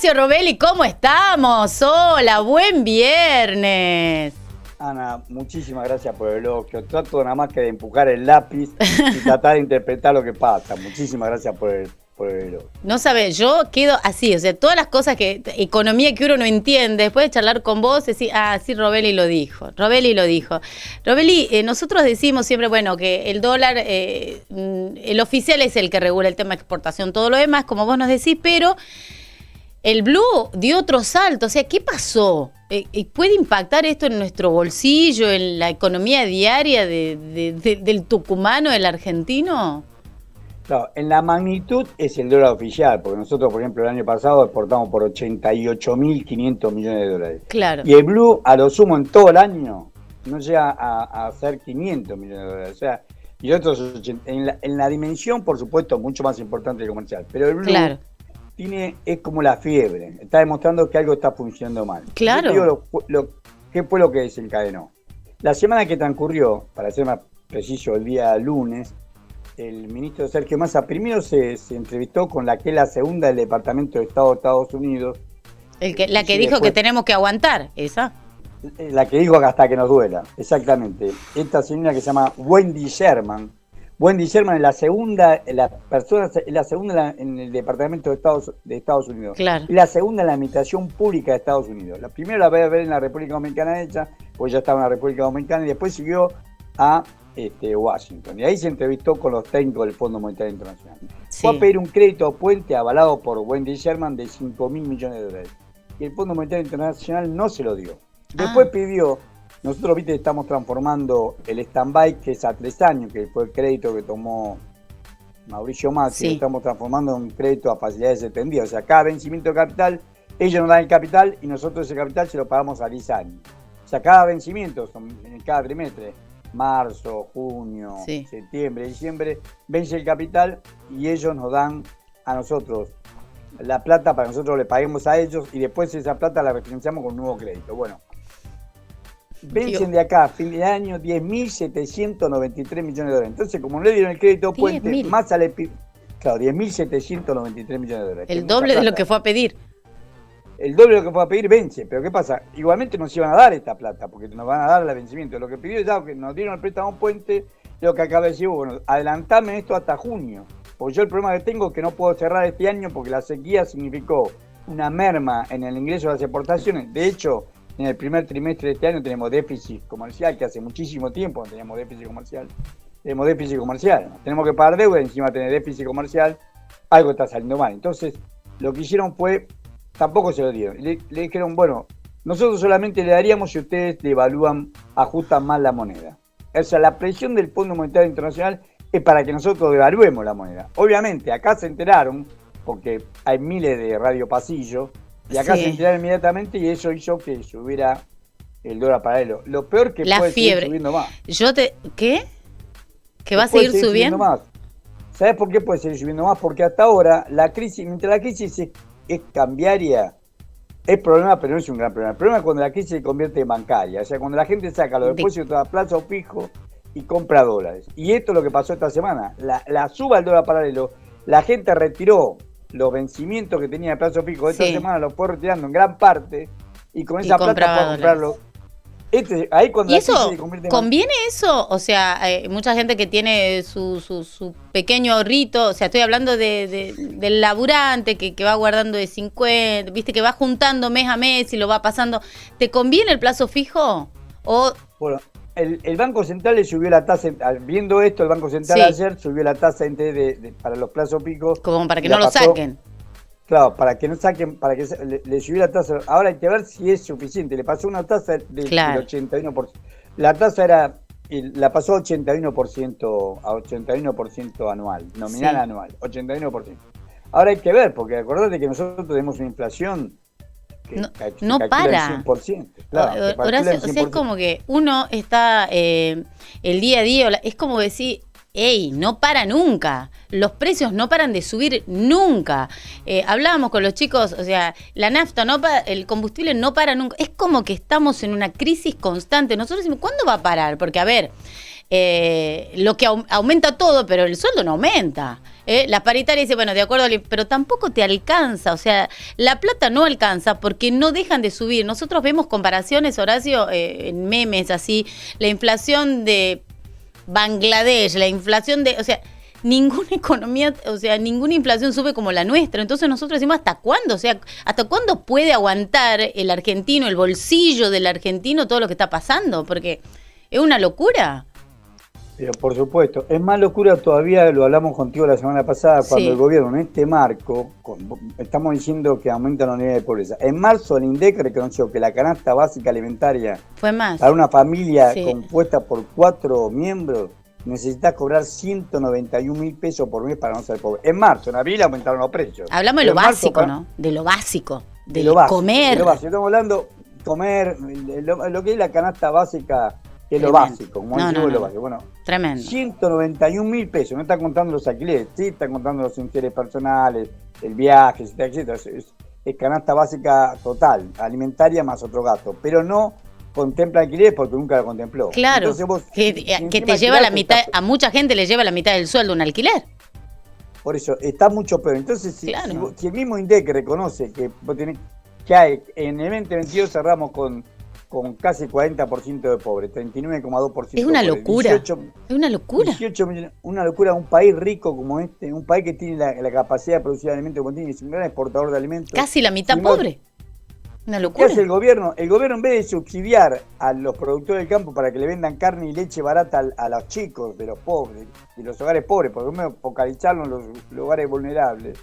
Horacio Robelli, ¿cómo estamos? Hola, buen viernes. Ana, muchísimas gracias por el elogio. Trato nada más que de empujar el lápiz y tratar de interpretar lo que pasa. Muchísimas gracias por el elogio. No sabes, yo quedo así, o sea, todas las cosas economía que uno no entiende, después de charlar con vos, decís, sí, Robelli lo dijo. Robelli, nosotros decimos siempre, bueno, que el dólar, el oficial es el que regula el tema de exportación, todo lo demás, como vos nos decís, pero el blue dio otro salto, o sea, ¿qué pasó? ¿Puede impactar esto en nuestro bolsillo, en la economía diaria del tucumano, del argentino? Claro, en la magnitud es el dólar oficial, porque nosotros, por ejemplo, el año pasado exportamos por 88.500 millones de dólares. Claro. Y el blue, a lo sumo en todo el año, no llega a ser 500 millones de dólares. O sea, y otros en la dimensión, por supuesto, mucho más importante que comercial. Pero el blue, claro, es como la fiebre, está demostrando que algo está funcionando mal. Claro. Yo digo ¿qué fue lo que desencadenó? La semana que transcurrió, para ser más preciso, el día lunes, el ministro Sergio Massa primero se entrevistó con la que es la segunda del Departamento de Estado de Estados Unidos. La que dijo después, que tenemos que aguantar, esa. La que dijo que hasta que nos duela, exactamente. Esta señora que se llama Wendy Sherman. Wendy Sherman es la segunda en el Departamento de Estados Unidos. Claro. Y la segunda en la Administración Pública de Estados Unidos. La primera la voy a ver en la República Dominicana hecha, pues ya estaba en la República Dominicana, y después siguió a Washington. Y ahí se entrevistó con los técnicos del Fondo Monetario Internacional. Sí. Fue a pedir un crédito puente avalado por Wendy Sherman de 5.000 millones de dólares. Y el Fondo Monetario Internacional no se lo dio. Después pidió... Nosotros, estamos transformando el stand-by, que es a 3 años, que fue el crédito que tomó Mauricio Macri, lo estamos transformando en un crédito a facilidades extendidas. O sea, cada vencimiento de capital, ellos nos dan el capital y nosotros ese capital se lo pagamos a 10 años. O sea, cada vencimiento, en cada trimestre, marzo, junio, septiembre, diciembre, vence el capital y ellos nos dan a nosotros la plata para que nosotros le paguemos a ellos y después esa plata la refinanciamos con un nuevo crédito. Bueno. Vencen de acá a fin de año 10.793 millones de dólares. Entonces, como no le dieron el crédito puente, Massa le pide... Claro, 10.793 millones de dólares. El doble de lo que fue a pedir. El doble de lo que fue a pedir vence. Pero ¿qué pasa? Igualmente nos iban a dar esta plata, porque nos van a dar el vencimiento. Lo que pidió es que nos dieron el préstamo puente, lo que acaba de decir, bueno, adelantame esto hasta junio. Porque yo el problema que tengo es que no puedo cerrar este año porque la sequía significó una merma en el ingreso de las exportaciones. De hecho... En el primer trimestre de este año tenemos déficit comercial, que hace muchísimo tiempo no teníamos déficit comercial. Tenemos déficit comercial, tenemos que pagar deuda, encima de tener déficit comercial, algo está saliendo mal. Entonces, lo que hicieron fue, tampoco se lo dieron. Le dijeron, bueno, nosotros solamente le daríamos si ustedes devalúan, ajustan más la moneda. O sea, la presión del Fondo Monetario Internacional es para que nosotros devaluemos la moneda. Obviamente, acá se enteraron, porque hay miles de radiopasillos, y acá se enteraron inmediatamente y eso hizo que subiera el dólar paralelo. Lo peor que puede seguir subiendo más. ¿Qué? ¿Que va a seguir subiendo? Más. ¿Sabes por qué puede seguir subiendo más? Porque hasta ahora, mientras la crisis es cambiaria, es problema, pero no es un gran problema. El problema es cuando la crisis se convierte en bancaria. O sea, cuando la gente saca los depósitos a plazo fijo y compra dólares. Y esto es lo que pasó esta semana. La suba del dólar paralelo, la gente retiró los vencimientos que tenía de plazo fijo esta semana, los fue retirando en gran parte y con esa plata puede comprarlo. Ahí cuando ¿Y eso conviene eso? O sea, mucha gente que tiene su pequeño ahorrito, o sea, estoy hablando del laburante que va guardando de 50, viste, que va juntando mes a mes y lo va pasando. ¿Te conviene el plazo fijo? Bueno, el Banco Central le subió la tasa, viendo esto, el Banco Central ayer subió la tasa para los plazos fijos. Como para que no lo saquen. Claro, para que no saquen, para que le subió la tasa. Ahora hay que ver si es suficiente. Le pasó una tasa del 81%. La tasa la pasó a 81% anual, nominal anual, 81%. Ahora hay que ver, porque acordate que nosotros tenemos una inflación que no para. 100%. Claro, Horacio, o sea, es como que uno está el día a día, es como decir, no para nunca. Los precios no paran de subir nunca. Hablábamos con los chicos, o sea, la nafta, el combustible no para nunca. Es como que estamos en una crisis constante. Nosotros decimos, ¿cuándo va a parar? Porque, a ver, lo que aumenta todo, pero el sueldo no aumenta. Las paritarias dicen, bueno, de acuerdo, pero tampoco te alcanza, o sea, la plata no alcanza porque no dejan de subir. Nosotros vemos comparaciones, Horacio, en memes así, la inflación de Bangladesh, la inflación de, o sea, ninguna economía, o sea, ninguna inflación sube como la nuestra. Entonces nosotros decimos, ¿hasta cuándo? O sea, ¿hasta cuándo puede aguantar el argentino, el bolsillo del argentino, todo lo que está pasando? Porque es una locura. Pero por supuesto, es más locura todavía, lo hablamos contigo la semana pasada, cuando el gobierno en este marco, estamos diciendo que aumentan los niveles de pobreza. En marzo el INDEC reconoció que la canasta básica alimentaria fue más para una familia compuesta por 4 miembros necesita cobrar 191.000 pesos por mes para no ser pobre. En marzo, en abril aumentaron los precios. Hablamos de lo básico, ¿no? De lo básico, de lo básico, comer. De lo básico. Estamos hablando comer, lo que es la canasta básica, que es lo básico, como decimos lo básico. Bueno, tremendo. 191.000 pesos, no está contando los alquileres, sí está contando los intereses personales, el viaje, etcétera. Es canasta básica total, alimentaria más otro gasto, pero no contempla alquiler porque nunca lo contempló. Claro, entonces vos, que te lleva la mitad, a mucha gente le lleva la mitad del sueldo un alquiler. Por eso, está mucho peor. Entonces, si el mismo INDEC reconoce que vos tenés, que hay, en el 2022 cerramos con casi 40% de pobres, 39,2%. Es una locura. 18, es una locura. 18 millones, una locura. Un país rico como este, un país que tiene la capacidad de producir alimentos como tiene, es un gran exportador de alimentos. Casi la mitad pobre. Una locura. ¿Qué hace el gobierno? El gobierno, en vez de subsidiar a los productores del campo para que le vendan carne y leche barata a los chicos de los pobres, de los hogares pobres, por lo menos focalizarlo en los hogares vulnerables,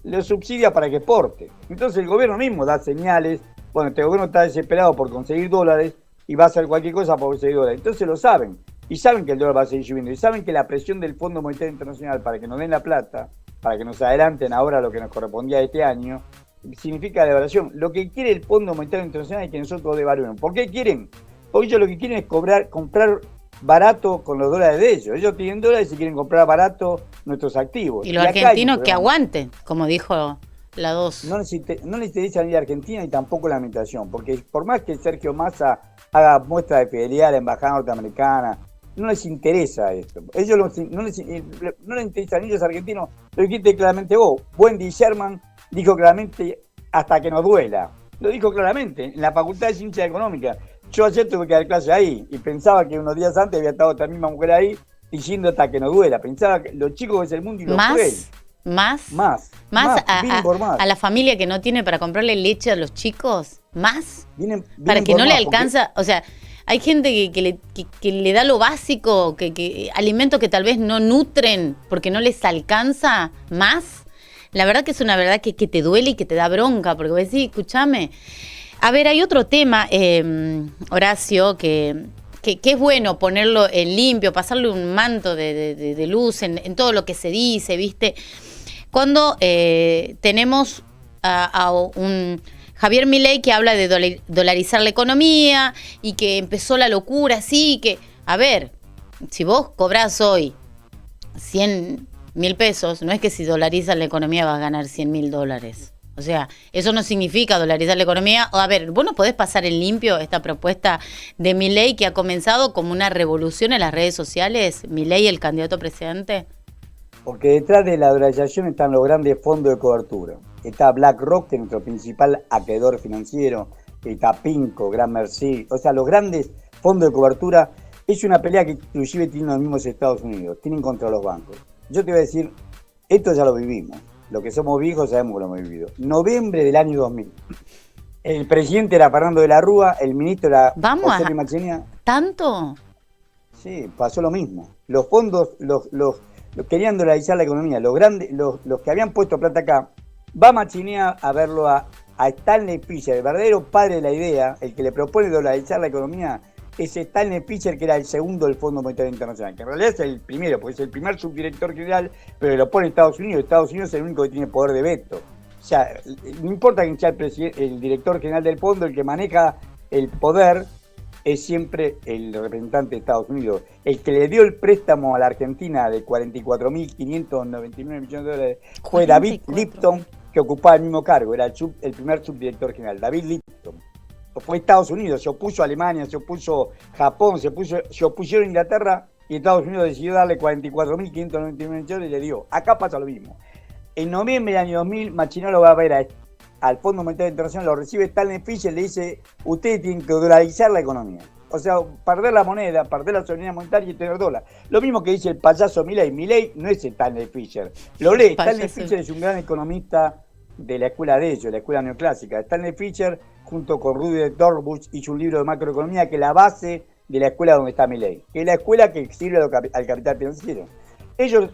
los subsidia para que exporte. Entonces el gobierno mismo da señales. Bueno, este gobierno está desesperado por conseguir dólares y va a hacer cualquier cosa por conseguir dólares. Entonces lo saben. Y saben que el dólar va a seguir subiendo. Y saben que la presión del Fondo Monetario Internacional para que nos den la plata, para que nos adelanten ahora lo que nos correspondía este año, significa devaluación. Lo que quiere el Fondo Monetario Internacional es que nosotros devaluemos. ¿Por qué quieren? Porque ellos lo que quieren es comprar barato con los dólares de ellos. Ellos tienen dólares y quieren comprar barato nuestros activos. Y los argentinos que aguanten, como dijo la 2. No les interesa ni la Argentina ni tampoco la administración, porque por más que Sergio Massa haga muestra de fidelidad a la embajada norteamericana, no les interesa esto. Ellos no les interesa ni los argentinos. Lo dijiste claramente vos. Wendy Sherman dijo claramente hasta que nos duela. Lo dijo claramente en la Facultad de Ciencias Económicas. Yo ayer tuve que dar clase ahí y pensaba que unos días antes había estado esta misma mujer ahí diciendo hasta que nos duela. Pensaba que lo chico que es el mundo y lo cruel. Más a la familia que no tiene para comprarle leche a los chicos, vienen para que no le alcanza, porque... o sea, hay gente que le da lo básico, que alimentos que tal vez no nutren porque no les alcanza más. La verdad que es una verdad que te duele y que te da bronca, porque vos decís, escúchame. A ver, hay otro tema, Horacio, que es bueno ponerlo en limpio, pasarle un manto de luz en todo lo que se dice, ¿viste? Cuando tenemos a un Javier Milei que habla de dolarizar la economía y que empezó la locura, así que, a ver, si vos cobrás hoy 100.000 pesos, no es que si dolarizas la economía vas a ganar $100.000. O sea, eso no significa dolarizar la economía. A ver, vos no podés pasar en limpio esta propuesta de Milei que ha comenzado como una revolución en las redes sociales. Milei, el candidato a presidente. Porque detrás de la dolarización están los grandes fondos de cobertura. Está BlackRock, que es nuestro principal acreedor financiero. Está Pinco, Gran Mercy. O sea, los grandes fondos de cobertura es una pelea que inclusive tienen los mismos Estados Unidos. Tienen contra los bancos. Yo te voy a decir, esto ya lo vivimos. Los que somos viejos sabemos que lo hemos vivido. Noviembre del año 2000. El presidente era Fernando de la Rúa, el ministro era José Luis Machinea. ¿Tanto? Sí, pasó lo mismo. Los fondos, los querían dolarizar la economía. Los que habían puesto plata acá, va Machinea a verlo a Stanley Fischer, el verdadero padre de la idea, el que le propone dolarizar la economía, es Stanley Fischer, que era el segundo del Fondo Monetario Internacional, que en realidad es el primero, porque es el primer subdirector general, pero lo pone Estados Unidos. Estados Unidos es el único que tiene poder de veto. O sea, no importa quién sea el director general del fondo, el que maneja el poder es siempre el representante de Estados Unidos. El que le dio el préstamo a la Argentina de 44.599 millones de dólares fue David Lipton, que ocupaba el mismo cargo, era el primer subdirector general, David Lipton. Fue Estados Unidos, se opuso a Alemania, se opuso Japón, se opusieron Inglaterra y Estados Unidos decidió darle 44.599 millones y le dio. Acá pasa lo mismo. En noviembre del año 2000, Machinaro va a ver al Fondo Monetario Internacional, lo recibe Stanley Fischer, le dice, ustedes tienen que dolarizar la economía. O sea, perder la moneda, perder la soberanía monetaria y tener dólar. Lo mismo que dice el payaso Milei. Milei no es Stanley Fischer. Lo lee. Stanley Fischer es un gran economista de la escuela de ellos, la escuela neoclásica. Stanley Fischer, junto con Rudolf Dorbusch, hizo un libro de macroeconomía que es la base de la escuela donde está Milei, que es la escuela que sirve al capital financiero. Ellos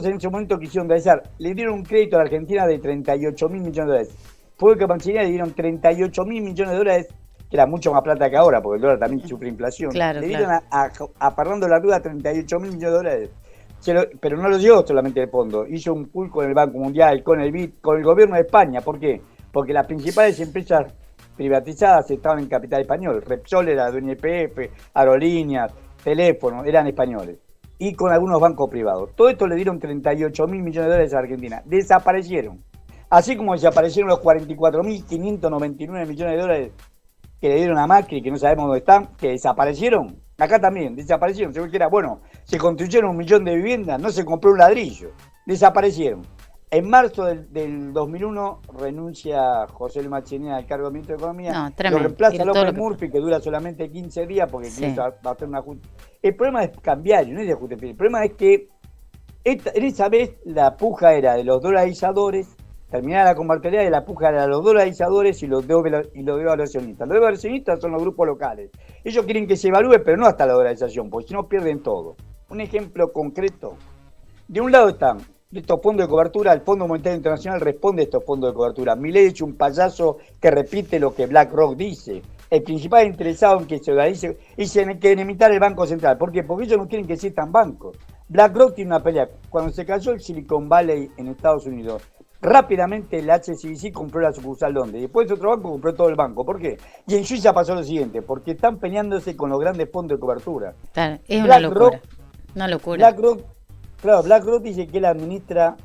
en ese momento quisieron realizar, le dieron un crédito a la Argentina de 38.000 millones de dólares. Fue que a Argentina le dieron 38.000 millones de dólares, que era mucho más plata que ahora, porque el dólar también sufre inflación. Claro, le dieron a Fernando Larrua 38.000 millones de dólares. Pero no lo dio solamente el fondo, hizo un pool con el Banco Mundial, con el BID, con el gobierno de España. ¿Por qué? Porque las principales empresas privatizadas estaban en capital español. Repsol era dueña de YPF, Aerolíneas, Teléfono, eran españoles. Y con algunos bancos privados. Todo esto le dieron 38.000 millones de dólares a Argentina. Desaparecieron. Así como desaparecieron los 44.599 millones de dólares que le dieron a Macri, que no sabemos dónde están, que desaparecieron. Acá también, desaparecieron. Se era, bueno, se construyeron 1 millón de viviendas, no se compró un ladrillo. Desaparecieron. En marzo del 2001 renuncia José Luis Machinera al cargo de ministro de Economía. No, tremendo. Lo reemplaza López Murphy, que dura solamente 15 días porque va a hacer un ajuste. El problema es cambiario, no es de ajuste. El problema es que en esa vez la puja era de los dolarizadores, terminaba la convertibilidad, de la puja era de los dolarizadores y los devaluacionistas. Los devaluacionistas son los grupos locales. Ellos quieren que se evalúe, pero no hasta la dolarización, porque si no pierden todo. Un ejemplo concreto. De un lado están estos fondos de cobertura, el Fondo Monetario Internacional responde a estos fondos de cobertura. Milei es un payaso que repite lo que BlackRock dice. El principal interesado en que se dolarice es en que limitar el Banco Central. ¿Por qué? Porque ellos no quieren que existan bancos. BlackRock tiene una pelea. Cuando se cayó el Silicon Valley en Estados Unidos, rápidamente el HSBC compró la sucursal Londres. Después otro banco compró todo el banco. ¿Por qué? Y en Suiza pasó lo siguiente, porque están peleándose con los grandes fondos de cobertura. Claro, es una locura. Una locura. BlackRock dice que él administra,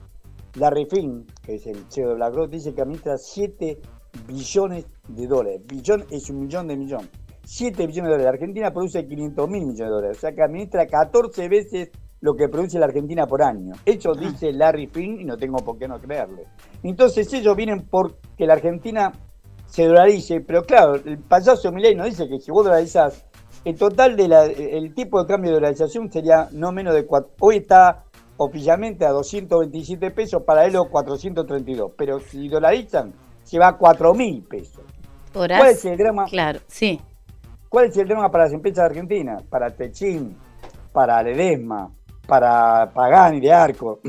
Larry Fink, que es el CEO de BlackRock, dice que administra 7 billones de dólares. Billón es 1 millón de millón. 7 billones de dólares. La Argentina produce 500.000 millones de dólares. O sea que administra 14 veces lo que produce la Argentina por año. Eso dice Larry Fink y no tengo por qué no creerle. Entonces ellos vienen porque la Argentina se dolarice, pero claro, el payaso Milei nos dice que si vos dolarizás, el total el tipo de cambio de dolarización sería no menos de 4. Hoy está oficialmente a 227 pesos, paralelo 432. Pero si dolarizan, se va a 4.000 pesos. ¿Cuál es el drama? Claro, sí. ¿Cuál es el drama para las empresas argentinas? Para Techin, para Ledesma, para Pagani de Arco,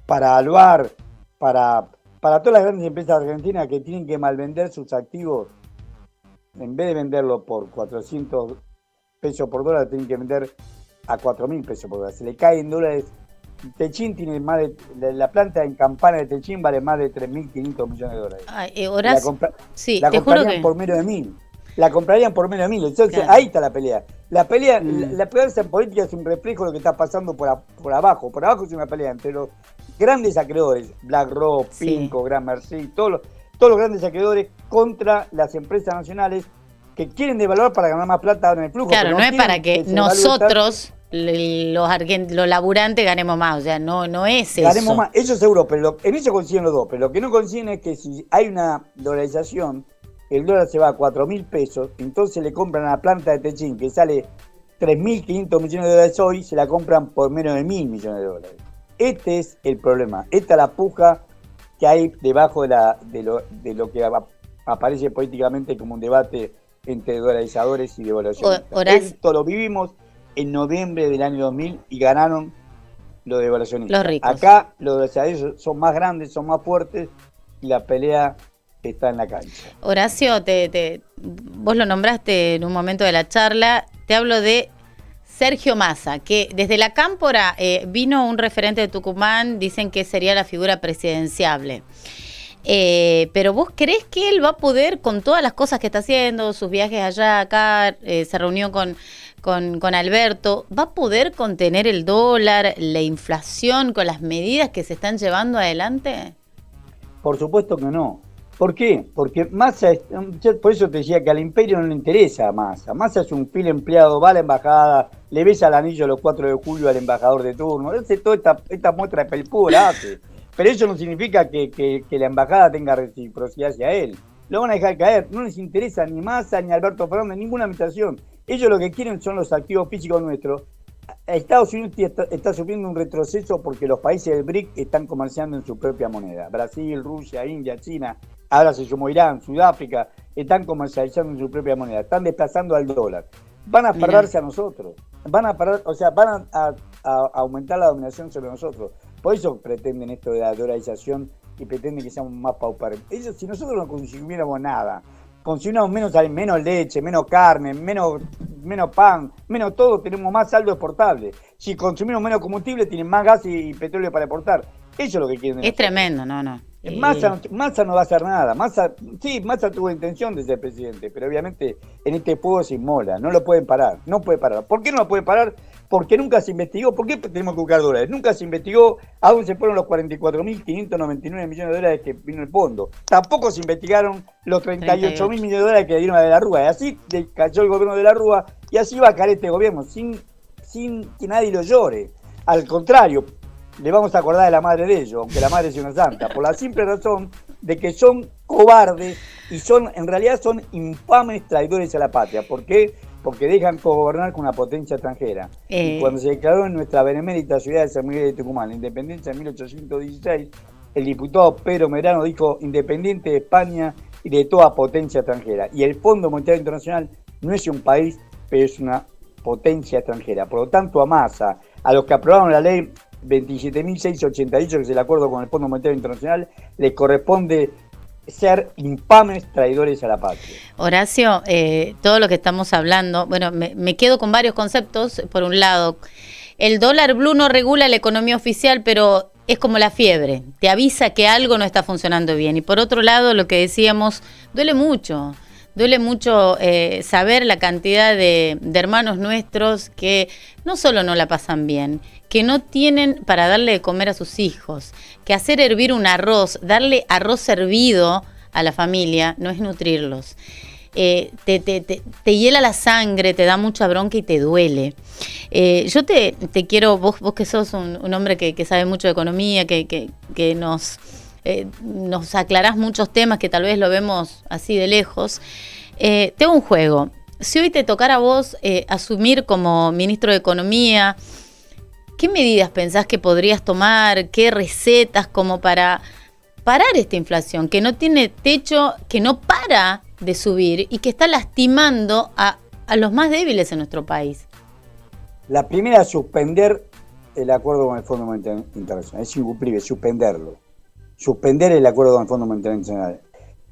para Alvar, para todas las grandes empresas argentinas que tienen que malvender sus activos. En vez de venderlo por 400 pesos por dólar, tienen que vender a 4.000 pesos por dólar. Se le caen dólares. Techin tiene más de la planta en Campana de Techin vale más de 3.500 millones de dólares. Sí, la te comprarían juro que por menos de 1.000. La comprarían por menos de 1.000. Entonces claro. Ahí está la pelea. La pelea en política es un reflejo de lo que está pasando por abajo. Por abajo es una pelea entre los grandes acreedores, BlackRock, Pinco, Gramercy, todos los grandes acreedores contra las empresas nacionales que quieren devaluar para ganar más plata en el flujo. Claro, pero no es para que nosotros, los laburantes, ganemos más. O sea, no es eso. Ganemos más, eso seguro, pero en eso coinciden los dos. Pero lo que no coinciden es que si hay una dolarización, el dólar se va a 4.000 pesos, entonces le compran a la planta de Techin, que sale 3.500 millones de dólares hoy, se la compran por menos de 1.000 millones de dólares. Este es el problema. Esta es la puja que hay debajo de lo que aparece políticamente como un debate entre dolarizadores y devaluacionistas. Esto lo vivimos en noviembre del año 2000 y ganaron los devaluacionistas. Los ricos. Acá los dolarizadores son más grandes, son más fuertes y la pelea está en la cancha. Horacio, vos lo nombraste en un momento de la charla, te hablo de Sergio Massa, que desde la Cámpora vino un referente de Tucumán, dicen que sería la figura presidenciable. Pero vos creés que él va a poder, con todas las cosas que está haciendo, sus viajes allá, acá, se reunió con Alberto, ¿va a poder contener el dólar, la inflación, con las medidas que se están llevando adelante? Por supuesto que no. ¿Por qué? Porque Massa, por eso te decía que al imperio no le interesa a Massa. Massa es un fil empleado, va a la embajada, le besa el anillo los 4 de julio al embajador de turno, hace toda esta muestra de pelpura, hace. Pero eso no significa que la embajada tenga reciprocidad hacia él. Lo van a dejar caer, no les interesa ni Massa ni Alberto Fernández, ninguna administración. Ellos lo que quieren son los activos físicos nuestros. Estados Unidos está sufriendo un retroceso porque los países del BRIC están comerciando en su propia moneda. Brasil, Rusia, India, China, ahora se sumó Irán, Sudáfrica, están comercializando en su propia moneda, están desplazando al dólar. Van a aferrarse a nosotros, van a aumentar la dominación sobre nosotros. Por eso pretenden esto de la dolarización y pretenden que seamos más paupérrimos. Ellos, si nosotros no consumiéramos nada, consumimos menos leche, menos carne, menos pan, menos todo, tenemos más saldo exportable. Si consumimos menos combustible, tienen más gas y petróleo para exportar. Eso es lo que quieren. Es tremendo, no. Massa no va a hacer nada. Massa tuvo intención de ser presidente, pero obviamente en este fuego se inmola. No lo pueden parar, no puede parar. ¿Por qué no lo puede parar? Porque nunca se investigó. ¿Por qué tenemos que buscar dólares? Nunca se investigó a dónde se fueron los 44.599 millones de dólares que vino el fondo. Tampoco se investigaron los 38.000 millones de dólares que le dieron a De la Rúa. Y así cayó el gobierno de La Rúa y así va a caer este gobierno sin que nadie lo llore. Al contrario, le vamos a acordar de la madre de ellos, aunque la madre sea una santa, por la simple razón de que son cobardes y en realidad son infames traidores a la patria. ¿Por qué? Porque dejan gobernar con una potencia extranjera. Y cuando se declaró en nuestra benemérita ciudad de San Miguel de Tucumán la independencia en 1816, el diputado Pedro Medrano dijo independiente de España y de toda potencia extranjera. Y el Fondo Monetario Internacional no es un país, pero es una potencia extranjera. Por lo tanto, a Massa, a los que aprobaron la ley 27.688, que es el acuerdo con el Fondo Monetario Internacional, les corresponde ser infames traidores a la patria. Horacio, todo lo que estamos hablando, bueno, me quedo con varios conceptos. Por un lado, el dólar blue no regula la economía oficial, pero es como la fiebre, te avisa que algo no está funcionando bien. Y por otro lado, lo que decíamos, duele mucho saber la cantidad de hermanos nuestros que no solo no la pasan bien, que no tienen para darle de comer a sus hijos, que hacer hervir un arroz, darle arroz hervido a la familia, no es nutrirlos. Te hiela la sangre, te da mucha bronca y te duele. Yo te quiero, vos que sos un hombre que sabe mucho de economía, que nos aclarás muchos temas que tal vez lo vemos así de lejos. Tengo un juego. Si hoy te tocara a vos asumir como ministro de Economía, ¿qué medidas pensás que podrías tomar? ¿Qué recetas como para parar esta inflación que no tiene techo, que no para de subir y que está lastimando a los más débiles en nuestro país? La primera es suspender el acuerdo con el Fondo Monetario Internacional. Es incumplible, suspenderlo. Suspender el acuerdo con el Fondo Monetario Internacional.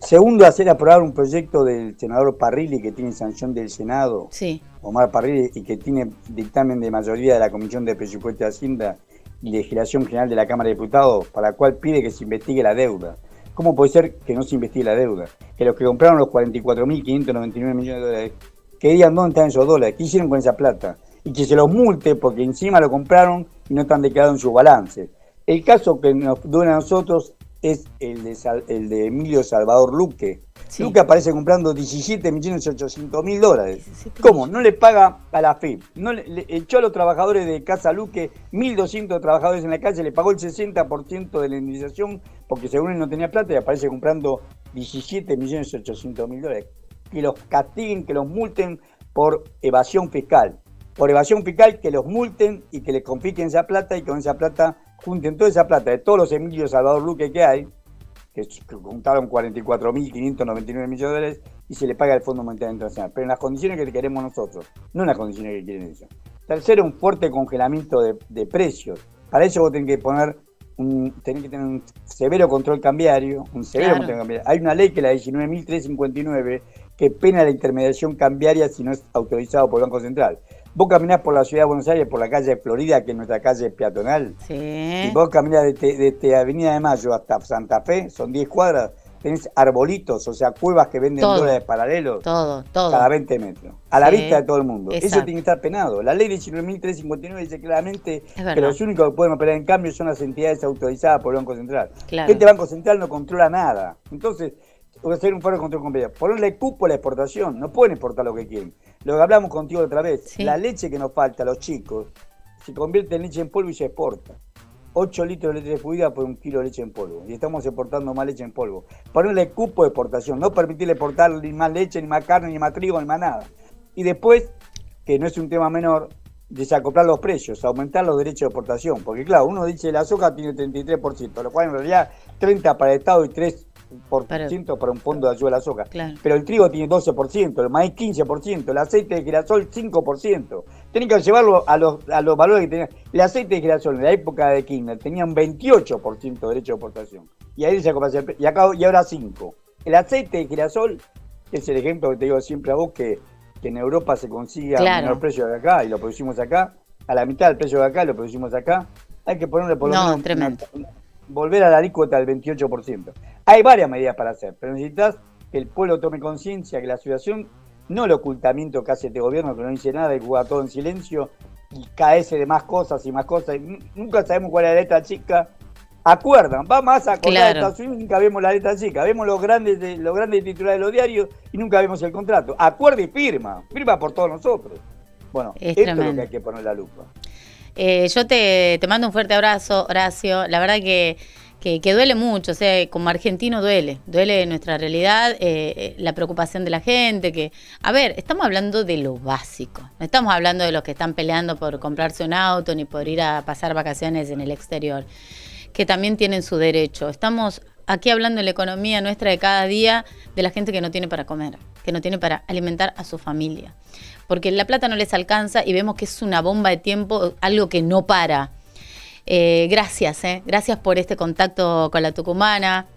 Segundo, hacer aprobar un proyecto del senador Parrilli que tiene sanción del Senado, sí. Omar Parrilli, y que tiene dictamen de mayoría de la Comisión de Presupuesto de Hacienda y Legislación General de la Cámara de Diputados, para la cual pide que se investigue la deuda. ¿Cómo puede ser que no se investigue la deuda? Que los que compraron los 44.599 millones de dólares, que digan dónde están esos dólares, qué hicieron con esa plata, y que se los multe porque encima lo compraron y no están declarados en su balance. El caso que nos duele a nosotros es el de Emilio Salvador Luque. Sí. Luque aparece comprando 17.800.000 dólares. ¿Cómo? No le paga a la FIP. No le echó a los trabajadores de Casa Luque, 1.200 trabajadores en la calle, le pagó el 60% de la indemnización porque según él no tenía plata y aparece comprando 17.800.000 dólares. Que los castiguen, que los multen por evasión fiscal. Por evasión fiscal, que los multen y que les confisquen esa plata y con esa plata junten toda esa plata de todos los Emilio Salvador Luque que hay, que juntaron 44.599 millones de dólares y se le paga al Fondo Monetario Internacional, pero en las condiciones que queremos nosotros, no en las condiciones que quieren ellos. Tercero, un fuerte congelamiento de precios. Para eso vos tenés que tener un severo control cambiario, control cambiario. Hay una ley que es la 19.359 que pena la intermediación cambiaria si no es autorizado por el Banco Central. Vos caminás por la ciudad de Buenos Aires, por la calle de Florida, que es nuestra calle peatonal, sí. Y vos caminás desde Avenida de Mayo hasta Santa Fe, son 10 cuadras, tenés arbolitos, o sea, cuevas que venden dólares paralelos, todo. Cada 20 metros, a la vista de todo el mundo. Exacto. Eso tiene que estar penado. La ley 19.359 dice claramente que los únicos que pueden operar en cambio son las entidades autorizadas por el Banco Central. Claro. Este Banco Central no controla nada. Entonces, hacer un foro de control competitivo. Ponerle cupo a la exportación, no pueden exportar lo que quieren. Lo que hablamos contigo otra vez, Sí. la leche que nos falta a los chicos se convierte en leche en polvo y se exporta. 8 litros de leche fluida por 1 kilo de leche en polvo. Y estamos exportando más leche en polvo. Ponerle cupo de exportación, no permitirle exportar ni más leche, ni más carne, ni más trigo, ni más nada. Y después, que no es un tema menor, desacoplar los precios, aumentar los derechos de exportación. Porque claro, uno dice la soja tiene 33%, lo cual en realidad 30% para el Estado y 3% para un fondo de ayuda a la soja. Claro. Pero el trigo tiene 12%, el maíz 15%, el aceite de girasol 5%. Tienen que llevarlo a los valores que tenían. El aceite de girasol en la época de Kirchner tenía un 28% de derecho de exportación. Y ahí se y ahora 5%. El aceite de girasol es el ejemplo que te digo siempre a vos, que en Europa se consigue a menor precio de acá y lo producimos acá, a la mitad del precio de acá lo producimos acá. Hay que ponerle por lo menos volver a la alícuota del 28%. Hay varias medidas para hacer, pero necesitas que el pueblo tome conciencia, que la situación, no el ocultamiento que hace este gobierno, que no dice nada y juega todo en silencio, y caece de más cosas y más cosas. Y nunca sabemos cuál es la letra chica. Acuerdan, va más a acordar de Estados Unidos, nunca vemos la letra chica, vemos los grandes titulares de los diarios y nunca vemos el contrato. Acuerda y firma por todos nosotros. Bueno, esto es lo que hay que poner la lupa. Yo te mando un fuerte abrazo, Horacio. La verdad que duele mucho, o sea, como argentino duele nuestra realidad, la preocupación de la gente, que, a ver, estamos hablando de lo básico, no estamos hablando de los que están peleando por comprarse un auto ni por ir a pasar vacaciones en el exterior, que también tienen su derecho. Estamos aquí hablando de la economía nuestra de cada día, de la gente que no tiene para comer, que no tiene para alimentar a su familia, porque la plata no les alcanza y vemos que es una bomba de tiempo, algo que no para. Gracias por este contacto con la tucumana,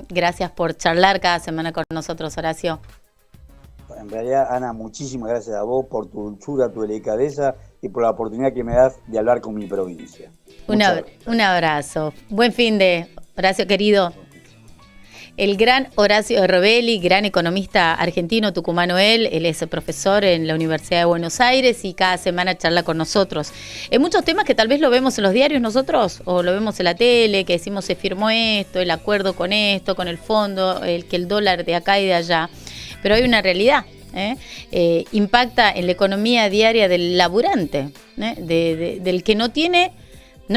gracias por charlar cada semana con nosotros, Horacio. En realidad, Ana, muchísimas gracias a vos por tu dulzura, tu delicadeza y por la oportunidad que me das de hablar con mi provincia. Un abrazo. Buen fin de, Horacio querido. El gran Horacio Robelli, gran economista argentino, tucumano él es profesor en la Universidad de Buenos Aires y cada semana charla con nosotros. En muchos temas que tal vez lo vemos en los diarios nosotros, o lo vemos en la tele, que decimos se firmó esto, el acuerdo con esto, con el fondo, que el dólar de acá y de allá. Pero hay una realidad, impacta en la economía diaria del laburante, del que no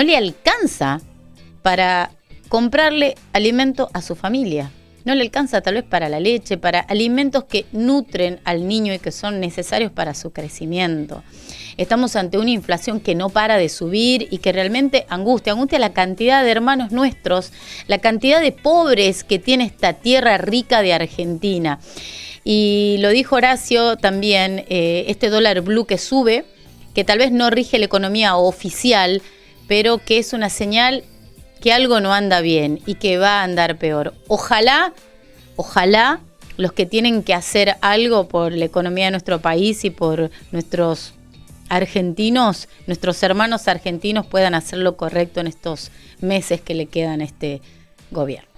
le alcanza para comprarle alimento a su familia. No le alcanza tal vez para la leche, para alimentos que nutren al niño y que son necesarios para su crecimiento. Estamos ante una inflación que no para de subir y que realmente angustia la cantidad de hermanos nuestros, la cantidad de pobres que tiene esta tierra rica de Argentina. Y lo dijo Horacio también, este dólar blue que sube, que tal vez no rige la economía oficial, pero que es una señal que algo no anda bien y que va a andar peor. Ojalá los que tienen que hacer algo por la economía de nuestro país y por nuestros argentinos, nuestros hermanos argentinos puedan hacer lo correcto en estos meses que le quedan a este gobierno.